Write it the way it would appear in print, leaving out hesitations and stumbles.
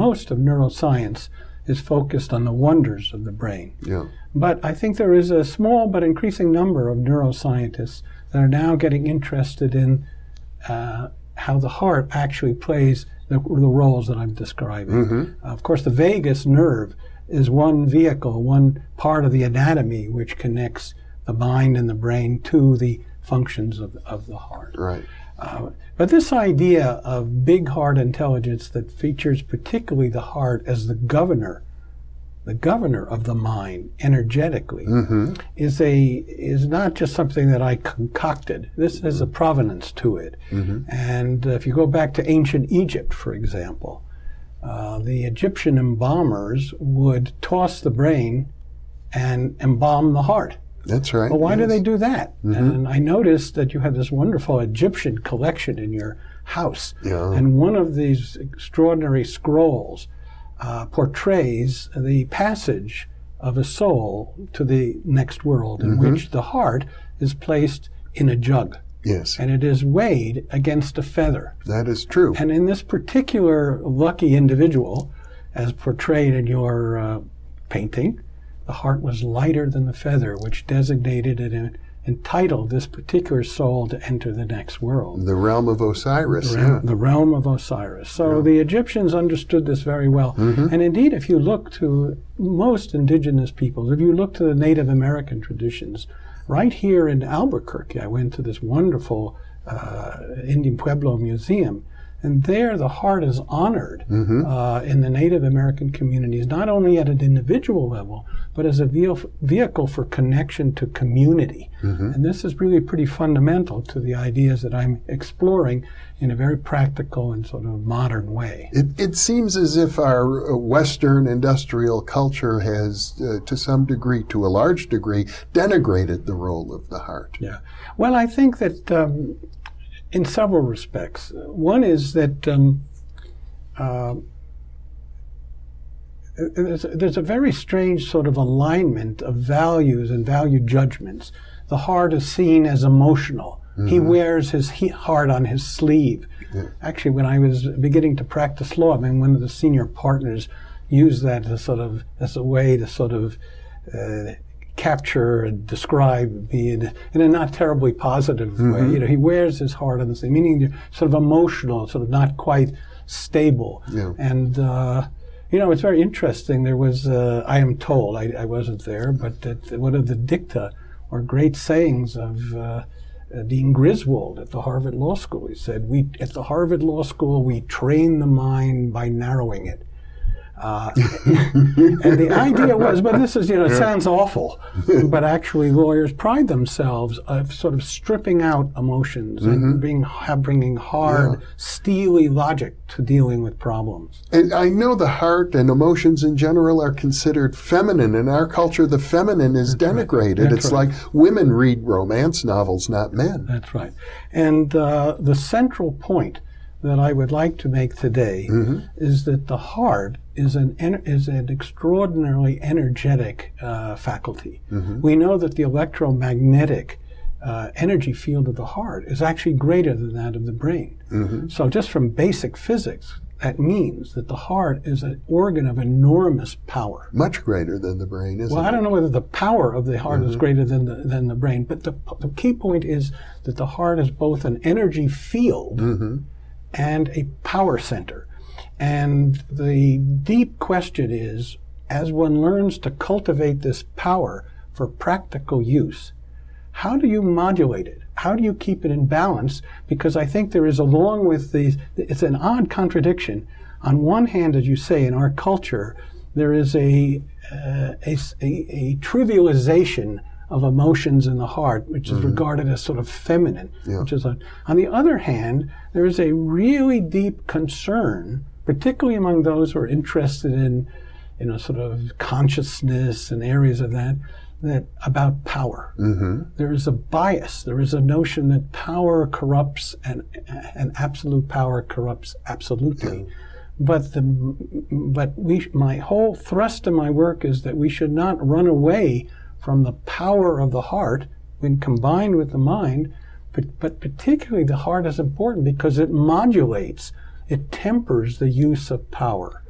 most of neuroscience is focused on the wonders of the brain. Yeah. But I think there is a small but increasing number of neuroscientists that are now getting interested in how the heart actually plays the roles that I'm describing. Of course, the vagus nerve is one vehicle, one part of the anatomy which connects the mind and the brain to the functions of the heart. Right. But this idea of big heart intelligence that features particularly the heart as the governor of the mind energetically, is not just something that I concocted. This has a provenance to it. And if you go back to ancient Egypt, for example, the Egyptian embalmers would toss the brain and embalm the heart. That's right. Well, why do they do that? And I noticed that you have this wonderful Egyptian collection in your house. And one of these extraordinary scrolls portrays the passage of a soul to the next world, in which the heart is placed in a jug. Yes. And it is weighed against a feather. That is true. And in this particular lucky individual, as portrayed in your painting, the heart was lighter than the feather, which designated it, entitled this particular soul to enter the next world. The realm of Osiris. The realm of Osiris. So the Egyptians understood this very well. And indeed, if you look to most indigenous peoples, if you look to the Native American traditions, right here in Albuquerque, I went to this wonderful Indian Pueblo museum, and there the heart is honored in the Native American communities, not only at an individual level, but as a vehicle for connection to community. And this is really pretty fundamental to the ideas that I'm exploring in a very practical and sort of modern way. It seems as if our Western industrial culture has, to some degree, to a large degree, denigrated the role of the heart. Yeah. Well, I think that in several respects. One is that there's a very strange sort of alignment of values and value judgments. The heart is seen as emotional. He wears his heart on his sleeve. Actually, when I was beginning to practice law, I mean, one of the senior partners used that as a way to sort of capture and describe me in a not terribly positive way. You know, he wears his heart on the sleeve, meaning you're sort of emotional, sort of not quite stable. And you know, it's very interesting. There was, I am told, I wasn't there, but that one of the dicta or great sayings of Dean Griswold at the Harvard Law School. He said, at the Harvard Law School, we train the mind by narrowing it. And the idea was, but this is, you know, it sounds awful, but actually lawyers pride themselves of sort of stripping out emotions and bringing hard, steely logic to dealing with problems. And I know the heart and emotions in general are considered feminine. In our culture, the feminine is denigrated. It's like women read romance novels, not men. That's right. And the central point that I would like to make today is that the heart is an extraordinarily energetic faculty. We know that the electromagnetic energy field of the heart is actually greater than that of the brain. So just from basic physics, that means that the heart is an organ of enormous power. Much greater than the brain, isn't it? Well, I don't know whether the power of the heart is greater than the brain, but the key point is that the heart is both an energy field and a power center. And the deep question is, as one learns to cultivate this power for practical use, how do you modulate it? How do you keep it in balance? Because I think there is, along with these, it's an odd contradiction. On one hand, as you say, in our culture, there is a trivialization of emotions in the heart, which is regarded as sort of feminine. Which is on the other hand, there is a really deep concern, particularly among those who are interested in, you know, sort of consciousness and areas of that about power. There is a bias. There is a notion that power corrupts and absolute power corrupts absolutely. But my whole thrust of my work is that we should not run away from the power of the heart when combined with the mind, but particularly the heart is important because it modulates, it tempers the use of power.